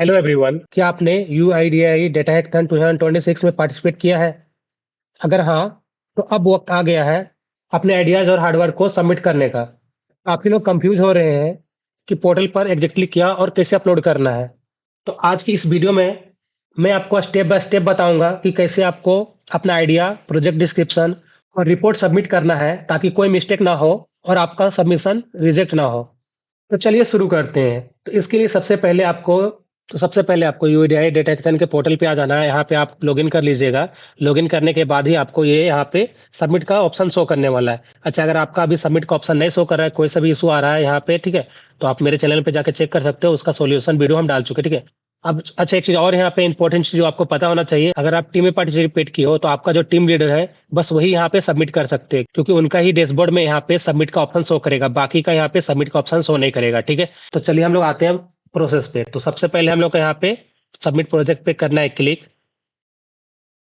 Hello everyone, क्या आपने UIDAI data हैकथन 2026 में पार्टिसिपेट किया है? अगर हाँ, तो अब वक्त आ गया है अपने आइडियाज और हार्डवर्क को सबमिट करने का। काफी लोग कंफ्यूज हो रहे हैं कि पोर्टल पर एग्जैक्टली क्या और कैसे अपलोड करना है। तो आज की इस वीडियो में मैं आपको स्टेप बाय स्टेप बताऊंगा कि कैसे आपको अपना आइडिया, प्रोजेक्ट डिस्क्रिप्शन और रिपोर्ट सबमिट करना है ताकि कोई मिस्टेक ना हो और आपका सबमिशन रिजेक्ट ना हो। तो चलिए शुरू करते हैं। तो इसके लिए सबसे पहले आपको यूआईडीआई डिटेक्शन के पोर्टल पे आ जाना है। यहाँ पे आप लॉगिन कर लीजिएगा। लॉगिन करने के बाद ही आपको ये यहाँ पे सबमिट का ऑप्शन शो करने वाला है। अच्छा, अगर आपका अभी सबमिट का ऑप्शन नहीं शो कर रहा है, कोई सा भी इशू आ रहा है यहाँ पे, ठीक है, तो आप मेरे चैनल पे जाके चेक कर सकते हो। उसका सॉल्यूशन वीडियो हम डाल चुके हैं, ठीक है। अब अच्छा, एक चीज और यहाँ पे इंपॉर्टेंट चीज जो आपको पता होना चाहिए, अगर आप टीम में पार्टिसिपेट की हो तो आपका जो टीम लीडर है बस वही यहाँ पे सबमिट कर सकते हैं, क्योंकि उनका ही डैशबोर्ड में यहाँ पे सबमिट का ऑप्शन शो करेगा, बाकी का यहाँ पे सबमिट का ऑप्शन शो नहीं करेगा, ठीक है। तो चलिए हम लोग आते हैं प्रोसेस पे। तो सबसे पहले हम लोग को यहाँ पे सबमिट प्रोजेक्ट पे करना है क्लिक।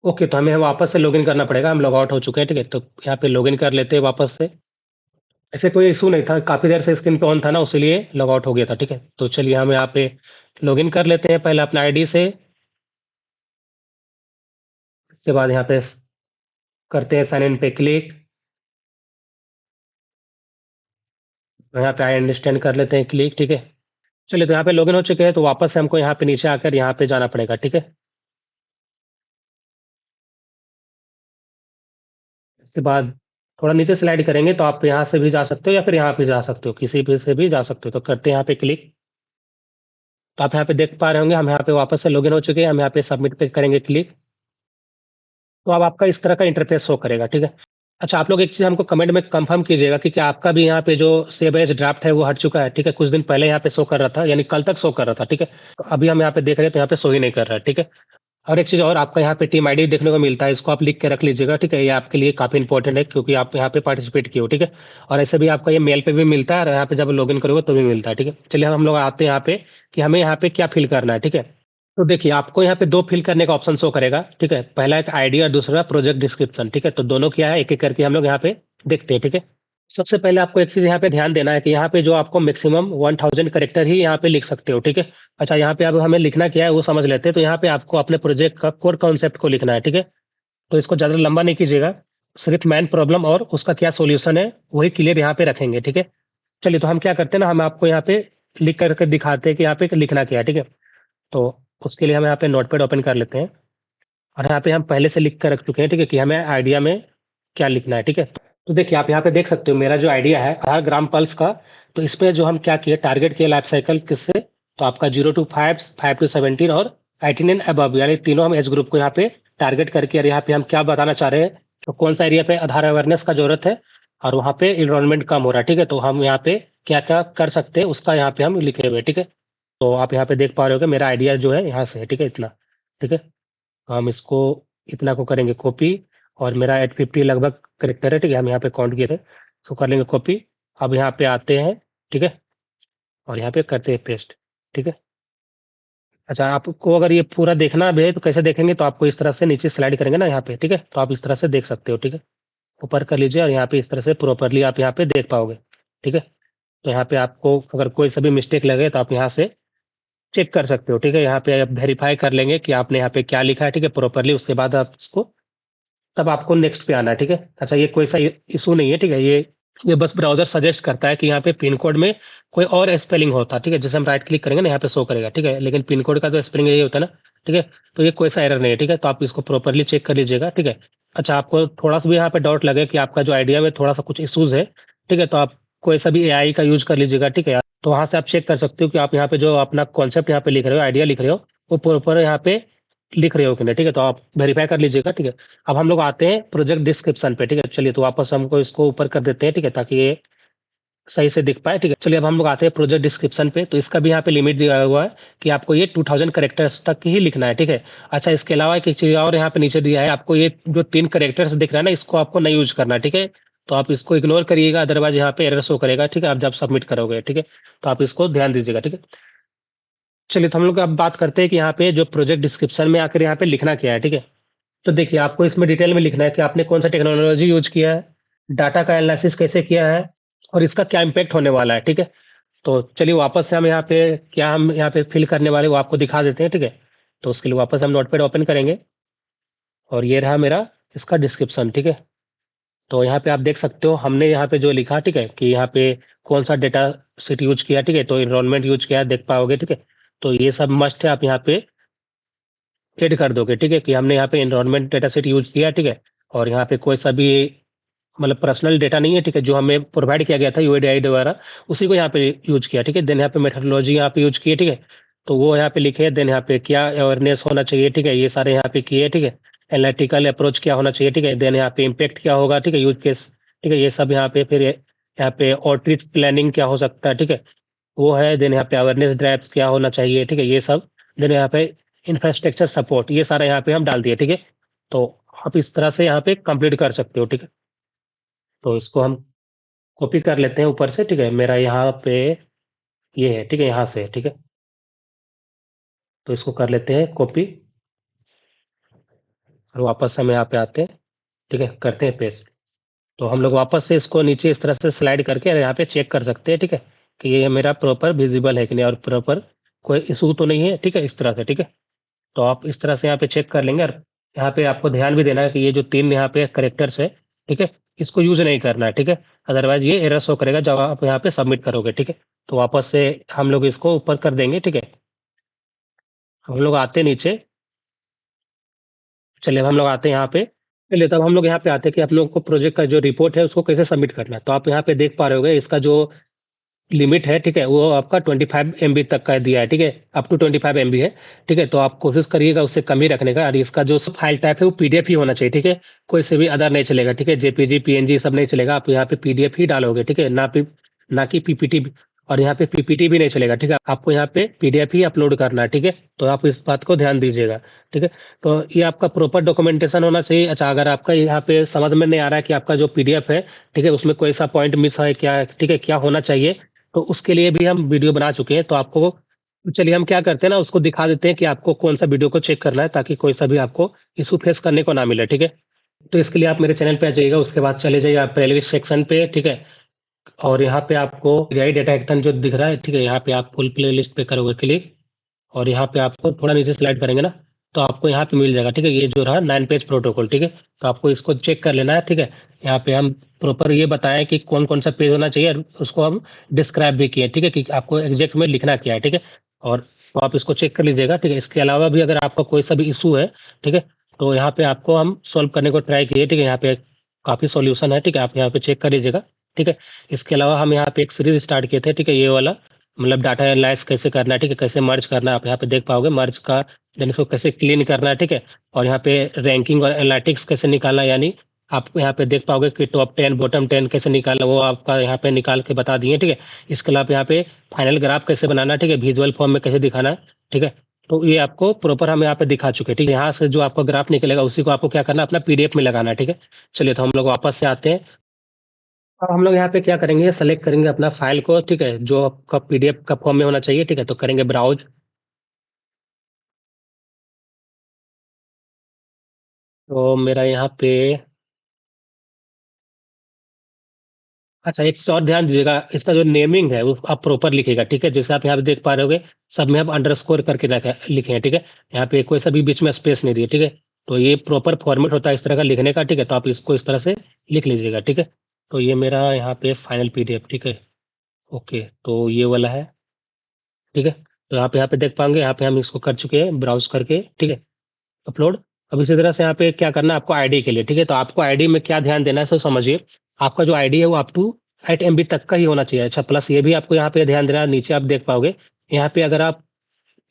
ओके, तो हमें वापस से लॉगिन करना पड़ेगा। हम लॉग आउट हो चुके हैं, ठीक है। तो यहाँ पे लॉगिन कर लेते हैं वापस से। ऐसे कोई इशू नहीं था, काफी देर से स्क्रीन पे ऑन था ना, उसीलिए लॉग आउट हो गया था, ठीक है। तो चलिए हम यहाँ पे लॉगिन कर लेते हैं पहले अपना आईडी से। इसके बाद यहाँ पे करते हैं साइन इन पे क्लिक। यहाँ पे आई अंडरस्टैंड कर लेते हैं क्लिक, ठीक है। चलिए, तो यहाँ पे लॉगिन हो चुके हैं, तो वापस से हमको यहाँ पे नीचे आकर यहाँ पे जाना पड़ेगा, ठीक है। इसके बाद थोड़ा नीचे स्लाइड करेंगे तो आप यहाँ से भी जा सकते हो या फिर यहाँ पे जा सकते हो, किसी भी से भी जा सकते हो। तो करते हैं यहाँ पे क्लिक। तो आप यहाँ पे देख पा रहे होंगे हम यहाँ पे वापस से लॉगिन हो चुके हैं। हम यहाँ पे सबमिट पे करेंगे क्लिक। तो अब आपका इस तरह का इंटरफेस शो करेगा, ठीक है। अच्छा, आप लोग एक चीज़ हमको कमेंट में कंफर्म कीजिएगा कि क्या आपका भी यहाँ पे जो सेव एज ड्राफ्ट है वो हट चुका है, ठीक है। कुछ दिन पहले यहाँ पे शो कर रहा था, यानी कल तक शो कर रहा था, ठीक है। तो अभी हम यहाँ पे देख रहे हैं तो यहाँ पे शो ही नहीं कर रहा है, ठीक है। और एक चीज़ और, आपका यहाँ पे टीम आईडी देखने को मिलता है, इसको आप लिख के रख लीजिएगा, ठीक है। ये आपके लिए काफ़ी इंपॉर्टेंट है क्योंकि आप यहाँ पे पार्टिसिपेट किए हो, ठीक है। और ऐसे भी आपका ये मेल पे भी मिलता है और यहाँ पे जब लॉगिन करोगे तो भी मिलता है, ठीक है। चलिए हम लोग आते हैं यहाँ पे कि हमें यहाँ पे क्या फिल करना है, ठीक है। तो देखिए, आपको यहाँ पे दो फिल करने का ऑप्शन शो करेगा, ठीक है। पहला एक आईडी और दूसरा प्रोजेक्ट डिस्क्रिप्शन, ठीक है। तो दोनों क्या है एक एक करके हम लोग यहाँ पे देखते हैं, ठीक है। सबसे पहले आपको एक चीज यहाँ पे ध्यान देना है कि यहाँ पे जो आपको मैक्सिमम 1000 करेक्टर ही यहाँ पे लिख सकते हो, ठीक है। अच्छा, यहाँ पे अब हमें लिखना क्या है वो समझ लेते हैं। तो यहाँ पे आपको अपने प्रोजेक्ट का कोर कॉन्सेप्ट को लिखना है, ठीक है। तो इसको ज्यादा लंबा नहीं कीजिएगा, सिर्फ मैन प्रॉब्लम और उसका क्या सोल्यूशन है वही क्लियर यहाँ पे रखेंगे, ठीक है। चलिए, तो हम क्या करते हैं ना, हम आपको यहाँ पे लिख करके दिखाते हैं कि यहाँ पे लिखना क्या है, ठीक है। तो उसके लिए हम यहाँ पे नोटपैड ओपन कर लेते हैं और यहाँ पे हम पहले से लिख कर रख चुके हैं, ठीक है, कि हमें आइडिया में क्या लिखना है, ठीक है। तो देखिए, आप यहाँ पे देख सकते हो मेरा जो आइडिया है आधार ग्राम पल्स का। तो इस पे जो हम क्या किए, टारगेट किए लाइफ साइकिल किससे, तो आपका 0 to 5, 5 to 17 और 18 एंड अबव, यानी तीनों हम एज ग्रुप को यहाँ पे टारगेट करके, और यहाँ पे हम क्या बताना चाह रहे हैं, तो कौन सा एरिया पे आधार अवेयरनेस का जरूरत है और वहाँ पे इनरोलमेंट कम हो रहा है, ठीक है। तो हम यहाँ पे क्या क्या कर सकते हैं उसका यहाँ पे हम लिखे हुए हैं, ठीक है। तो आप यहाँ पे देख पा रहे हो कि मेरा आइडिया जो है यहाँ से है, ठीक है, इतना, ठीक है। तो हम इसको इतना को करेंगे कॉपी, और मेरा 850 लगभग करेक्टर है, ठीक है। हम यहाँ पे काउंट किए थे, सो कर लेंगे कॉपी। अब यहाँ पे आते हैं, ठीक है, और यहाँ पे करते हैं पेस्ट, ठीक है। अच्छा, आपको अगर ये पूरा देखना भी है तो कैसे देखेंगे, तो आपको इस तरह से नीचे स्लाइड करेंगे ना यहाँ पे, ठीक है, तो आप इस तरह से देख सकते हो, ठीक है। ऊपर कर लीजिए और यहाँ पे इस तरह से प्रॉपरली आप यहाँ पे देख पाओगे, ठीक है। तो यहाँ पे आपको अगर कोई सा भी मिस्टेक लगे तो आप यहाँ से चेक कर सकते हो, ठीक है। यहाँ पे आप वेरीफाई कर लेंगे कि आपने यहाँ पे क्या लिखा है, ठीक है, प्रॉपरली। उसके बाद आप इसको, तब आपको नेक्स्ट पे आना है, ठीक है। अच्छा, ये कोई सा इशू नहीं है, ठीक है। ये बस ब्राउज़र सजेस्ट करता है कि यहाँ पे पिन कोड में कोई और स्पेलिंग होता है, ठीक है। जैसे हम राइट क्लिक करेंगे ना, यहाँ पे शो करेगा, ठीक है, लेकिन पिन कोड का तो स्पेलिंग यही होता है ना, ठीक है। तो ये कोई सा एरर नहीं है, ठीक है। तो आप इसको प्रॉपरली चेक कर लीजिएगा, ठीक है। अच्छा, आपको थोड़ा सा भी यहाँ पे डाउट लगे कि आपका जो आइडिया में थोड़ा सा कुछ इशूज है, ठीक है, तो आप कोई सा भी एआई का यूज कर लीजिएगा, ठीक है। तो वहाँ से आप चेक कर सकते हो कि आप यहाँ पे जो अपना कॉन्सेप्ट यहाँ पे लिख रहे हो, आइडिया लिख रहे हो, वो प्रॉपर यहाँ पे लिख रहे हो कि नहीं, ठीक है। तो आप वेरीफाई कर लीजिएगा, ठीक है। अब हम लोग आते हैं प्रोजेक्ट डिस्क्रिप्शन पे, ठीक है। चलिए, तो वापस हमको इसको ऊपर कर देते हैं, ठीक है, ताकि ये सही से दिख पाए, ठीक है। चलिए, अब हम लोग आते हैं प्रोजेक्ट डिस्क्रिप्शन पे। तो इसका भी यहाँ पे लिमिट दिया हुआ है कि आपको ये 2000 करेक्टर्स तक ही लिखना है, ठीक है। अच्छा, इसके अलावा एक चीज और यहाँ पे नीचे दिया है, आपको ये जो 3 करेक्टर्स दिख रहा है ना, इसको आपको नहीं यूज करना है, ठीक है। तो आप इसको इग्नोर करिएगा, अदरवाइज यहाँ पे एरर शो करेगा, ठीक है, आप जब सबमिट करोगे, ठीक है। तो आप इसको ध्यान दीजिएगा, ठीक है। चलिए, तो हम लोग अब बात करते हैं कि यहाँ पे जो प्रोजेक्ट डिस्क्रिप्शन में आकर यहाँ पे लिखना क्या है, ठीक है। तो देखिए, आपको इसमें डिटेल में लिखना है कि आपने कौन सा टेक्नोलॉजी यूज किया है, डाटा का एनालिसिस कैसे किया है और इसका क्या इम्पैक्ट होने वाला है, ठीक है। तो चलिए वापस से हम यहाँ पे क्या हम यहाँ पे फिल करने वाले वो आपको दिखा देते हैं, ठीक है। तो उसके लिए वापस हम नोटपैड ओपन करेंगे और ये रहा मेरा इसका डिस्क्रिप्शन, ठीक है। तो यहाँ पे आप देख सकते हो हमने यहाँ पे जो लिखा, ठीक है, कि यहाँ पे कौन सा डेटा सेट यूज किया, ठीक है। तो एनरोलमेंट यूज किया देख पाओगे, ठीक है। तो ये सब मस्ट है, आप यहाँ पे ऐड कर दोगे, ठीक है, कि हमने यहाँ पे एनरोलमेंट डेटा सेट यूज किया, ठीक है। और यहाँ पे कोई सा भी मतलब पर्सनल डेटा नहीं है, ठीक है, जो हमें प्रोवाइड किया गया था यूआईडीआई द्वारा, उसी को यहाँ पे यूज किया, ठीक है। देन यहाँ पे मेथोडोलॉजी यहाँ पे यूज किए, ठीक है। तो वो यहाँ पे लिखे, देन यहाँ पे क्या अवेयरनेस होना चाहिए, ठीक है, ये सारे यहाँ पे किए, ठीक है। एनालिटिकल अप्रोच क्या होना चाहिए, ठीक है। देन यहाँ पे इम्पेक्ट क्या होगा, ठीक है, यूज केस, ठीक है, ये सब यहाँ पे। फिर यहाँ पे आउटरीच प्लानिंग क्या हो सकता है, ठीक है, वो है। देन यहाँ पे अवेयरनेस ड्राइव्स क्या होना चाहिए, ठीक है, ये सब। देन यहाँ पे इंफ्रास्ट्रक्चर सपोर्ट, ये सारा यहाँ पे हम डाल दिए, ठीक है। तो आप इस तरह से यहाँ पे कंप्लीट कर सकते हो, ठीक है। तो इसको हम कॉपी कर लेते हैं ऊपर से, ठीक है। मेरा यहाँ पे ये है, ठीक है, यहाँ से, ठीक है। तो इसको कर लेते हैं कॉपी और वापस हम यहाँ पे आते हैं, ठीक है, करते हैं पेस्ट। तो हम लोग वापस से इसको नीचे इस तरह से स्लाइड करके यहाँ पे चेक कर सकते हैं, ठीक है, कि ये मेरा प्रॉपर विजिबल है कि नहीं और प्रॉपर कोई इशू तो नहीं है, ठीक है, इस तरह से, ठीक है। तो आप इस तरह से यहाँ पे चेक कर लेंगे और यहाँ पे आपको ध्यान भी देना है कि ये जो 3 यहाँ पे कैरेक्टर्स है, ठीक है, इसको यूज़ नहीं करना है, ठीक है। अदरवाइज़ ये एरर शो करेगा जब आप यहाँ पे सबमिट करोगे, ठीक है। तो वापस से हम लोग इसको ऊपर कर देंगे, ठीक है। हम लोग आते हैं नीचे, चलिए अब हम लोग आते हैं यहाँ पे। चलिए तब हम लोग यहाँ पे आते हैं कि आप लोगों को प्रोजेक्ट का जो रिपोर्ट है उसको कैसे सबमिट करना है। तो आप यहाँ पे देख पा रहे होंगे इसका जो लिमिट है, ठीक है, वो आपका 25 एमबी तक का दिया है, ठीक है, अप टू 25 एमबी है, ठीक है। तो आप कोशिश करिएगा उससे कम ही रखने का। और इसका जो फाइल टाइप है वो पीडीएफ ही होना चाहिए, ठीक है, कोई से भी अदर नहीं चलेगा, ठीक है, जेपीजी पीएनजी सब नहीं चलेगा। आप यहाँ पे पीडीएफ ही डालोगे, ठीक है, ना कि पीपीटी। और यहाँ पे पीपीटी भी नहीं चलेगा, ठीक है, आपको यहाँ पे पीडीएफ ही अपलोड करना है, ठीक है। तो आप इस बात को ध्यान दीजिएगा, ठीक है। तो ये आपका प्रॉपर डॉक्यूमेंटेशन होना चाहिए। अच्छा, अगर आपका यहाँ पे समझ में नहीं आ रहा है कि आपका जो पीडीएफ है, ठीक है, उसमें कोई सा पॉइंट मिस है क्या, ठीक है, क्या होना चाहिए, तो उसके लिए भी हम वीडियो बना चुके हैं। तो आपको चलिए हम क्या करते हैं ना, उसको दिखा देते हैं कि आपको कौन सा वीडियो को चेक करना है ताकि कोई सा भी आपको इशू फेस करने को ना मिले, ठीक है। तो इसके लिए आप मेरे चैनल पे आ जाइएगा, उसके बाद चले जाइए आप प्लेलिस्ट सेक्शन पे, ठीक है। और यहाँ पे आपको एआई डेटा एक्शन जो दिख रहा है, ठीक है, यहाँ पे आप फुल प्लेलिस्ट पे करोगे क्लिक और यहाँ पे आपको थोड़ा नीचे स्लाइड करेंगे ना, तो आपको यहाँ पे मिल जाएगा, ठीक है, ये जो रहा 9 पेज प्रोटोकॉल, ठीक है। तो आपको इसको चेक कर लेना है, ठीक है। यहाँ पे हम प्रॉपर ये बताएं कि कौन कौन सा पेज होना चाहिए और उसको हम डिस्क्राइब भी किए, ठीक है, कि आपको एग्जैक्ट में लिखना क्या है, ठीक है। और तो आप इसको चेक कर लीजिएगा, ठीक है। इसके अलावा भी अगर आपका कोई सा भी इशू है, ठीक है, तो यहाँ पे आपको हम सोल्व करने को ट्राई किए, ठीक है। यहाँ पे काफ़ी सॉल्यूशन है, ठीक है, आप यहाँ पे चेक कर लीजिएगा, ठीक है। इसके अलावा हम यहाँ पे एक सीरीज स्टार्ट किए थे, ठीक है, ये वाला मतलब डाटा एनालाइज कैसे करना है, ठीक है, कैसे मर्ज करना है, आप यहाँ पे देख पाओगे मर्ज का। देन इसको कैसे क्लीन करना है, ठीक है। और यहाँ पे रैंकिंग और एनालिटिक्स कैसे निकालना है, यानी आप यहाँ पे देख पाओगे कि टॉप 10 बॉटम 10 कैसे निकालना, वो आपका यहाँ पे निकाल के बता दिए, ठीक है। इसके अलावा यहाँ पे फाइनल ग्राफ कैसे बनाना है, ठीक है, विजुअल फॉर्म में कैसे दिखाना है, ठीक है। तो ये आपको प्रॉपर हम यहाँ पे दिखा चुके हैं, ठीक है। यहाँ से जो आपका ग्राफ निकलेगा उसी को आपको क्या करना है, अपना पीडीएफ में लगाना है, ठीक है। चलिए तो हम लोग वापस से आते हैं। अब हम लोग यहाँ पे क्या करेंगे, सेलेक्ट करेंगे अपना फाइल को, ठीक है, जो आपका पीडीएफ का फॉर्म में होना चाहिए, ठीक है। तो करेंगे ब्राउज। तो मेरा यहाँ पे अच्छा एक चीज और ध्यान दीजिएगा, इसका जो नेमिंग है वो आप प्रॉपर लिखिएगा, ठीक है। जैसे आप यहाँ पे देख पा रहे होगे सब में आप अंडरस्कोर करके लिखे हैं, ठीक है। यहाँ पे कोई सा भी बीच में स्पेस नहीं दिए, ठीक है। तो ये प्रॉपर फॉर्मेट होता है इस तरह का लिखने का, ठीक है। तो आप इसको इस तरह से लिख लीजिएगा, ठीक है। तो ये मेरा यहाँ पे फाइनल पीडीएफ, ठीक है, ओके। तो ये वाला है, ठीक है। तो यहाँ पे देख पाएंगे, यहाँ पे हम इसको कर चुके हैं ब्राउज करके, ठीक है, अपलोड। अब इसी तरह से यहाँ पे क्या करना है आपको आईडी के लिए, ठीक है। तो आपको आईडी में क्या ध्यान देना है सो समझिए। आपका जो आईडी है वो अप टू 8 एमबी तक का ही होना चाहिए। अच्छा, प्लस ये भी आपको यहाँ पे ध्यान देना है, नीचे आप देख पाओगे यहाँ पे अगर आप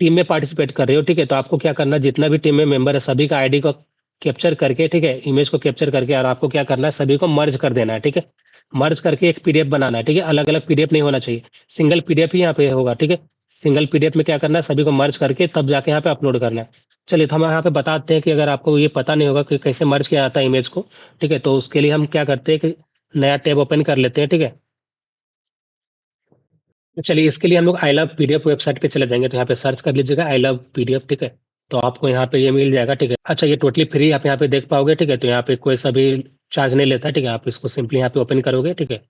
टीम में पार्टिसिपेट कर रहे हो, ठीक है, तो आपको क्या करना है, जितना भी टीम में मेंबर है सभी का आईडी को कैप्चर करके, ठीक है, इमेज को कैप्चर करके और आपको क्या करना है, सभी को मर्ज कर देना है, ठीक है। मर्ज करके एक पीडीएफ बनाना है, ठीक है, अलग अलग पीडीएफ नहीं होना चाहिए, सिंगल पीडीएफ ही यहाँ पे होगा, ठीक है। सिंगल पीडीएफ में क्या करना है, सभी को मर्ज करके तब जाके यहाँ पे अपलोड करना है। चलिए तो हम यहाँ पे बताते हैं कि अगर आपको ये पता नहीं होगा कि कैसे मर्ज किया जाता है इमेज को, ठीक है, तो उसके लिए हम क्या करते हैं कि नया टैब ओपन कर लेते हैं, ठीक है। तो चलिए इसके लिए हम लोग आई लव पीडीएफ वेबसाइट पे चले जाएंगे। तो यहाँ पे सर्च कर लीजिएगा आई लव पीडीएफ, ठीक है। तो आपको यहाँ पे ये मिल जाएगा, ठीक है। अच्छा, ये टोटली फ्री आप यहाँ पे देख पाओगे, ठीक है। तो यहाँ पे कोई सा भी चार्ज नहीं लेता, ठीक है। आप इसको सिंपली यहाँ पे ओपन करोगे, ठीक है,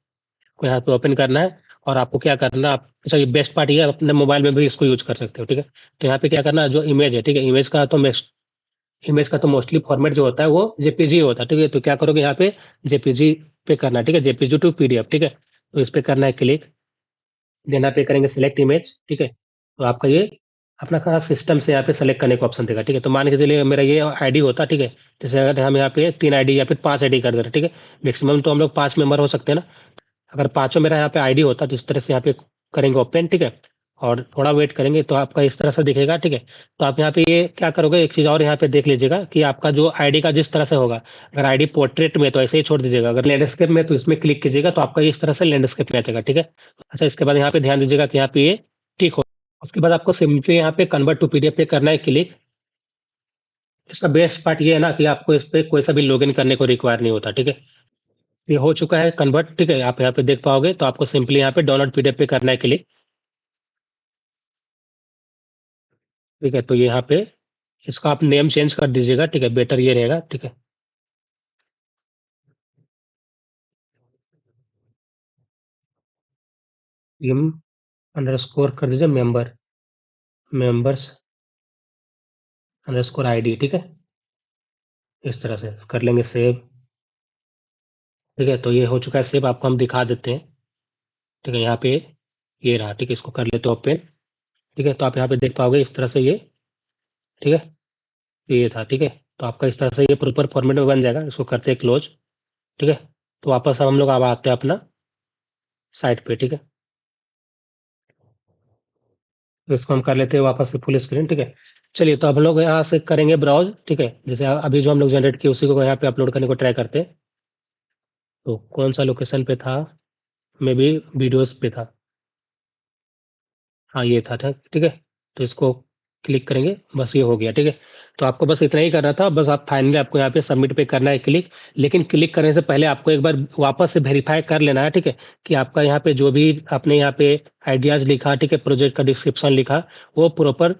को यहाँ पे ओपन करना है और आपको क्या करना, आप अच्छा ये बेस्ट पार्ट ये है, अपने मोबाइल में भी इसको यूज़ कर सकते हो, ठीक है? तो यहाँ पे क्या करना, जो इमेज है, ठीक है? इमेज का तो मोस्टली फॉर्मेट जो होता है वो जेपीजी होता है, ठीक है? तो क्या करोगे यहाँ पे जेपीजी पे करना है, ठीक है? जेपीजी टू पीडीएफ, ठीक है? तो इस पे करना है क्लिक, देन यहाँ पे करेंगे सिलेक्ट इमेज, ठीक है? तो आपका ये अपना खास सिस्टम से यहाँ पे सेलेक्ट करने का ऑप्शन देगा, ठीक है? तो मान के चलिए मेरा ये आईडी होता, ठीक है? जैसे अगर हम यहाँ पे 3 आईडी या फिर 5 आईडी कर दे रहे हैं, ठीक है? मैक्सिमम तो हम लोग 5 मेंबर हो सकते हैं ना? अगर पाँचों मेरा यहाँ पे आईडी होता तो इस तरह से यहाँ पे करेंगे ओपन, ठीक है? और थोड़ा वेट करेंगे तो आपका इस तरह से दिखेगा, ठीक है? तो आप यहाँ पे ये क्या करोगे, एक चीज़ और यहाँ पे देख लीजिएगा कि आपका जो आईडी का जिस तरह से होगा, अगर आईडी पोर्ट्रेट में तो ऐसे ही छोड़ दीजिएगा, अगर लैंडस्केप में तो इसमें क्लिक कीजिएगा तो आपका इस तरह से लैंडस्केप में आ जाएगा, ठीक है? अच्छा, इसके बाद यहाँ पे ध्यान दीजिएगा कि यहाँ पे ये ठीक हो, उसके बाद आपको सिंपली यहाँ पे कन्वर्ट टू पीडीएफ पे करना है क्लिक। इसका बेस्ट पार्ट ये है ना कि आपको इस पे कोई सा भी लॉगिन करने को रिक्वायर नहीं होता, ठीक है? ये हो चुका है कन्वर्ट, ठीक है? आप यहाँ पे देख पाओगे, तो आपको सिंपली यहाँ पे डाउनलोड पीडीएफ पे करना है क्लिक, ठीक है? तो ये यहाँ पे इसका आप नेम चेंज कर दीजिएगा, ठीक है? बेटर ये रहेगा, ठीक है? टीम अंडरस्कोर कर दीजिए मेंबर्स अंडरस्कोर आईडी, ठीक है? इस तरह से कर लेंगे सेव, ठीक है? तो ये हो चुका है सेव, आपको हम दिखा देते हैं, ठीक है? यहाँ पे ये रहा, ठीक है? इसको कर लेते हैं ओपन, ठीक है? तो आप यहाँ पे देख पाओगे इस तरह से ये, ठीक है? ये था, ठीक है? तो आपका इस तरह से ये प्रॉपर फॉर्मेट में बन जाएगा, इसको करते हैं क्लोज, ठीक है? तो वापस हम लोग अब आते हैं अपना साइट पे, ठीक है? तो इसको हम कर लेते हैं वापस से फुल स्क्रीन, ठीक है? चलिए, तो अब हम लोग यहाँ से करेंगे ब्राउज़, ठीक है? जैसे अभी जो हम लोग जनरेट किए उसी को यहाँ पे अपलोड करने को ट्राई करते हैं। तो कौन-सा लोकेशन पे था? मेबी वीडियोज़ पे था। हाँ, ये था, ठीक है? तो इसको क्लिक करेंगे, बस ये हो गया, ठीक है? तो आपको बस इतना ही करना था, बस आप फाइनली आपको यहाँ पे सबमिट पे करना है क्लिक। लेकिन क्लिक करने से पहले आपको एक बार वापस से वेरीफ़ाई कर लेना है, ठीक है? कि आपका यहाँ पे जो भी आपने यहाँ पे आइडियाज़ लिखा, ठीक है? प्रोजेक्ट का डिस्क्रिप्शन लिखा, वो प्रॉपर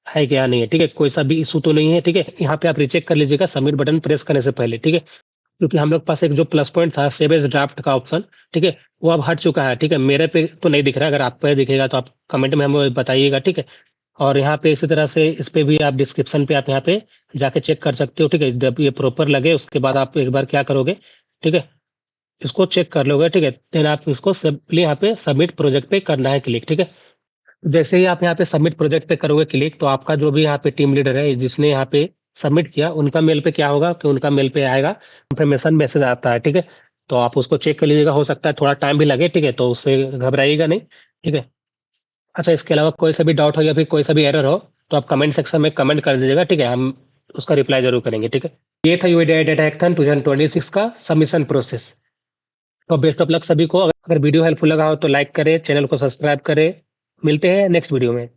है क्या नहीं है, ठीक है? कोई सा भी इश्यू तो नहीं है, ठीक है? यहाँ पे आप रीचेक कर लीजिएगा सबमिट बटन प्रेस करने से पहले, ठीक है? क्योंकि हम लोग के पास एक जो प्लस पॉइंट था सेव एज़ ड्राफ्ट का ऑप्शन, ठीक है? वो अब हट चुका है, ठीक है? मेरे पे तो नहीं दिख रहा है, अगर आप पे दिखेगा तो आप कमेंट में हमें बताइएगा, ठीक है? और यहाँ पे इसी तरह से इस पे भी आप डिस्क्रिप्शन पे आप यहाँ पे जाके चेक कर सकते हो, ठीक है? जब ये प्रॉपर लगे उसके बाद आप एक बार क्या करोगे, ठीक है? इसको चेक कर लोगे, ठीक है? देन आप इसको सिंपली यहाँ पे सबमिट प्रोजेक्ट पे करना है क्लिक, ठीक है? जैसे ही आप यहाँ पे सबमिट प्रोजेक्ट पे करोगे क्लिक, तो आपका जो भी यहाँ पे टीम लीडर है जिसने यहाँ पे सबमिट किया, उनका मेल पे क्या होगा कि उनका मेल पे आएगा कंफर्मेशन मैसेज आता है, ठीक है? तो आप उसको चेक कर लीजिएगा, हो सकता है थोड़ा टाइम भी लगे, ठीक है? तो उससे घबराइएगा नहीं, ठीक है? अच्छा, इसके अलावा कोई सा भी डाउट हो या फिर कोई सा भी एरर हो, तो आप कमेंट सेक्शन में कमेंट कर दीजिएगा, ठीक है? हम उसका रिप्लाई ज़रूर करेंगे, ठीक है? ये था यूआईडीआई डाटा हैकेथॉन 2026 का सबमिशन प्रोसेस। तो बेस्ट ऑफ लक सभी को। अगर वीडियो हेल्पफुल लगा हो तो लाइक करें, चैनल को सब्सक्राइब करें। मिलते हैं नेक्स्ट वीडियो में।